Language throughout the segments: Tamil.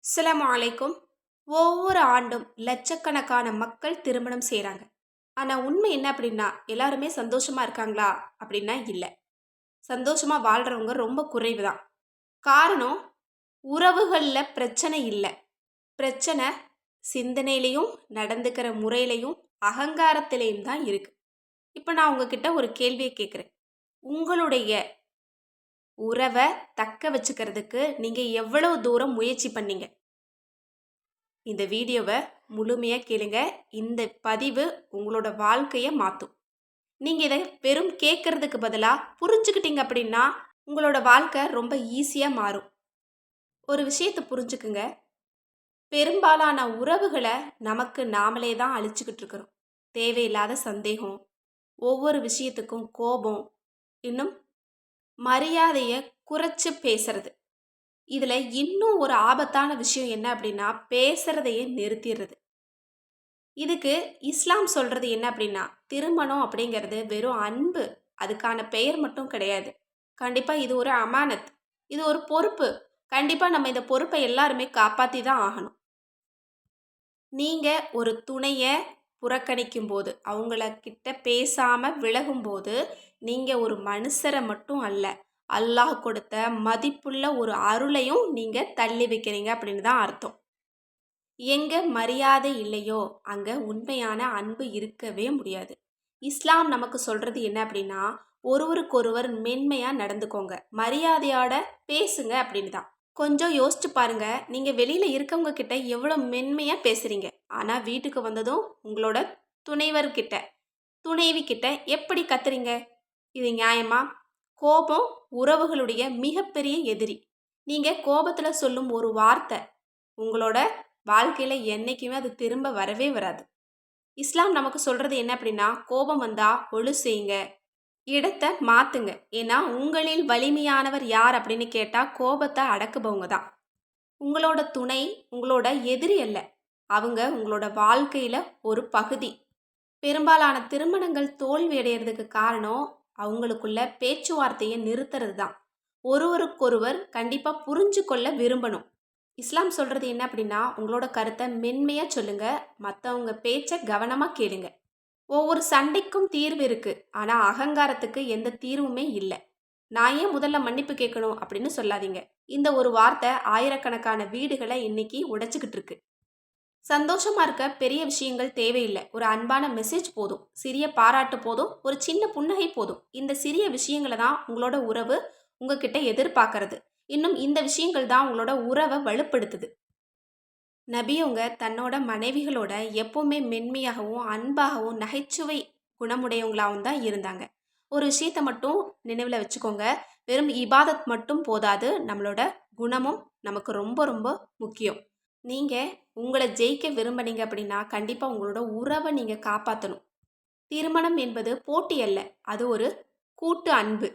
அஸ்ஸலாமு அலைக்கும். ஒவ்வொரு ஆண்டும் லட்சக்கணக்கான மக்கள் திருமணம் செய்கிறாங்க. ஆனால் உண்மை என்ன அப்படின்னா எல்லாருமே சந்தோஷமா இருக்காங்களா அப்படின்னா இல்லை. சந்தோஷமா வாழ்கிறவங்க ரொம்ப குறைவு தான். காரணம், உறவுகளில் பிரச்சனை இல்லை. பிரச்சனை சிந்தனையிலையும் நடந்துக்கிற முறையிலையும் அகங்காரத்திலையும் தான் இருக்கு. இப்போ நான் உங்ககிட்ட ஒரு கேள்வியை கேட்குறேன். உங்களுடைய உறவை தக்க வச்சுக்கிறதுக்கு நீங்கள் எவ்வளவு தூரம் முயற்சி பண்ணீங்க? இந்த வீடியோவை முழுமையாக கேளுங்க. இந்த பதிவு உங்களோட வாழ்க்கையை மாற்றும். நீங்கள் இதை வெறும் கேட்கறதுக்கு பதிலாக புரிஞ்சுக்கிட்டீங்க அப்படின்னா உங்களோட வாழ்க்கை ரொம்ப ஈஸியாக மாறும். ஒரு விஷயத்தை புரிஞ்சுக்குங்க. பெரும்பாலான உறவுகளை நமக்கு நாமளே தான் அழிச்சுக்கிட்டு இருக்கிறோம். தேவையில்லாத சந்தேகம், ஒவ்வொரு விஷயத்துக்கும் கோபம், இன்னும் மரியாதையை குறைச்சி பேசுறது. இதில் இன்னும் ஒரு ஆபத்தான விஷயம் என்ன அப்படின்னா பேசுறதையே நிறுத்திடுறது. இதுக்கு இஸ்லாம் சொல்கிறது என்ன அப்படின்னா, திருமணம் அப்படிங்கிறது வெறும் அன்பு, அதுக்கான பெயர் மட்டும் கிடையாது. கண்டிப்பாக இது ஒரு அமானத், இது ஒரு பொறுப்பு. கண்டிப்பாக நம்ம இந்த பொறுப்பை எல்லாருமே காப்பாற்றி தான் ஆகணும். நீங்கள் ஒரு துணையை புறக்கணிக்கும் போது, அவங்கள கிட்ட பேசாமல் விலகும்போது, நீங்கள் ஒரு மனுஷரை மட்டும் அல்ல, அல்லாஹ் கொடுத்த மதிப்புள்ள ஒரு அருளையும் நீங்கள் தள்ளி வைக்கிறீங்க அப்படின்னு தான் அர்த்தம். எங்கே மரியாதை இல்லையோ அங்கே உண்மையான அன்பு இருக்கவே முடியாது. இஸ்லாம் நமக்கு சொல்கிறது என்ன அப்படின்னா, ஒருவருக்கொருவர் மென்மையாக நடந்துக்கோங்க, மரியாதையோட பேசுங்க அப்படின்னு தான். கொஞ்சம் யோசிச்சு பாருங்க, நீங்கள் வெளியில் இருக்கவங்க கிட்ட எவ்வளோ மென்மையாக பேசுகிறீங்க, ஆனால் வீட்டுக்கு வந்ததும் உங்களோட துணைவர்கிட்ட துணைவி கிட்ட எப்படி கத்துறீங்க? இது நியாயமா? கோபம் உறவுகளுடைய மிகப்பெரிய எதிரி. நீங்கள் கோபத்தில் சொல்லும் ஒரு வார்த்தை உங்களோட வாழ்க்கையில் என்றைக்குமே அது திரும்ப வரவே வராது. இஸ்லாம் நமக்கு சொல்கிறது என்ன அப்படின்னா, கோபம் வந்தால் ஒழு செய்யுங்க, இடத்தை மாற்றுங்க. ஏன்னா உங்களில் வலிமையானவர் யார் அப்படின்னு கேட்டால் கோபத்தை அடக்குபவங்க தான். உங்களோட துணை உங்களோட எதிரி அல்ல, அவங்க உங்களோட வாழ்க்கையில் ஒரு பகுதி. பெரும்பாலான திருமணங்கள் தோல்வி அடைகிறதுக்கு காரணம் அவங்களுக்குள்ள பேச்சுவார்த்தையை நிறுத்துறது தான். ஒருவருக்கொருவர் கண்டிப்பாக புரிஞ்சு கொள்ள விரும்பணும். இஸ்லாம் சொல்கிறது என்ன அப்படின்னா, உங்களோட கருத்தை மென்மையாக சொல்லுங்கள், மற்றவங்க பேச்சை கவனமாக கேளுங்க. ஒவ்வொரு சண்டைக்கும் தீர்வு இருக்குது, ஆனால் அகங்காரத்துக்கு எந்த தீர்வுமே இல்லை. நான் ஏன் முதல்ல மன்னிப்பு கேட்கணும் அப்படின்னு சொல்லாதீங்க. இந்த ஒரு வார்த்தை ஆயிரக்கணக்கான வீடுகளை இன்னைக்கு உடைச்சிக்கிட்டு இருக்கு. சந்தோஷமாக இருக்க பெரிய விஷயங்கள் தேவையில்லை. ஒரு அன்பான மெசேஜ் போதும், சிறிய பாராட்டு போதும், ஒரு சின்ன புன்னகை போதும். இந்த சிறிய விஷயங்களை தான் உங்களோட உறவு உங்ககிட்ட எதிர்பார்க்கறது. இன்னும் இந்த விஷயங்கள் தான் உங்களோட உறவை வலுப்படுத்துது. நபியவங்க தன்னோட மனைவிகளோட எப்பவுமே மென்மையாகவும் அன்பாகவும் நகைச்சுவை குணமுடையவங்களாகவும் தான் இருந்தாங்க. ஒரு விஷயத்த மட்டும் நினைவில் வச்சுக்கோங்க, வெறும் இபாதத் மட்டும் போதாது, நம்மளோட குணமும் நமக்கு ரொம்ப ரொம்ப முக்கியம். நீங்கள் உங்களை ஜெயிக்க விரும்பினீங்க அப்படின்னா கண்டிப்பாக உங்களோட உறவை நீங்கள் காப்பாற்றணும். திருமணம் என்பது போட்டி அல்ல, அது ஒரு கூட்டு அன்பு.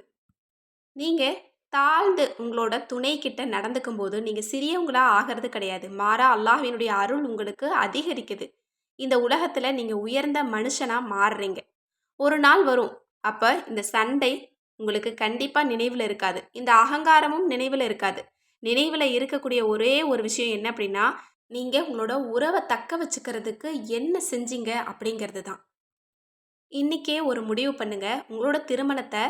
நீங்கள் தாழ்ந்து உங்களோட துணை கிட்ட நடந்துக்கும் போது நீங்கள் சிறியவங்களா ஆகிறது கிடையாது, மாறா அல்லாஹ்வினுடைய அருள் உங்களுக்கு அதிகரிக்குது. இந்த உலகத்தில் நீங்கள் உயர்ந்த மனுஷனாக மாறுறீங்க. ஒரு நாள் வரும், அப்போ இந்த சண்டை உங்களுக்கு கண்டிப்பாக நினைவில் இருக்காது, இந்த அகங்காரமும் நினைவில் இருக்காது. நினைவில் இருக்கக்கூடிய ஒரே ஒரு விஷயம் என்ன அப்படின்னா, நீங்கள் உங்களோட உறவை தக்க வச்சுக்கிறதுக்கு என்ன செஞ்சீங்க அப்படிங்கிறது தான். இன்றைக்கே ஒரு முடிவு பண்ணுங்க, உங்களோட திருமணத்தை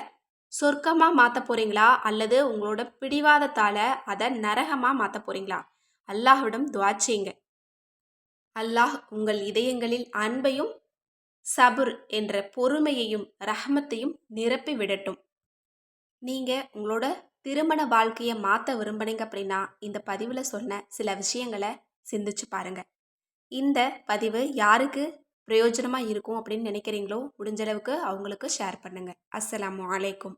சொர்க்கமாக மாற்ற போகிறீங்களா அல்லது உங்களோட பிடிவாதத்தால் அதை நரகமாக மாற்ற போகிறீங்களா? அல்லாஹ்விடம் துஆ செய்யுங்க. அல்லாஹ் உங்கள் இதயங்களில் அன்பையும் சபுர் என்ற பொறுமையையும் ரஹ்மத்தையும் நிரப்பி விடட்டும். நீங்கள் உங்களோட திருமண வாழ்க்கையை மாற்ற விரும்புனீங்க அப்படின்னா இந்த பதிவில் சொன்ன சில விஷயங்களை சிந்திச்சு பாருங்க. இந்த பதிவு யாருக்கு பிரயோஜனமாக இருக்கும் அப்படின்னு நினைக்கிறீங்களோ முடிஞ்ச அளவுக்கு அவங்களுக்கு ஷேர் பண்ணுங்கள். அஸ்ஸலாமு அலைக்கும்.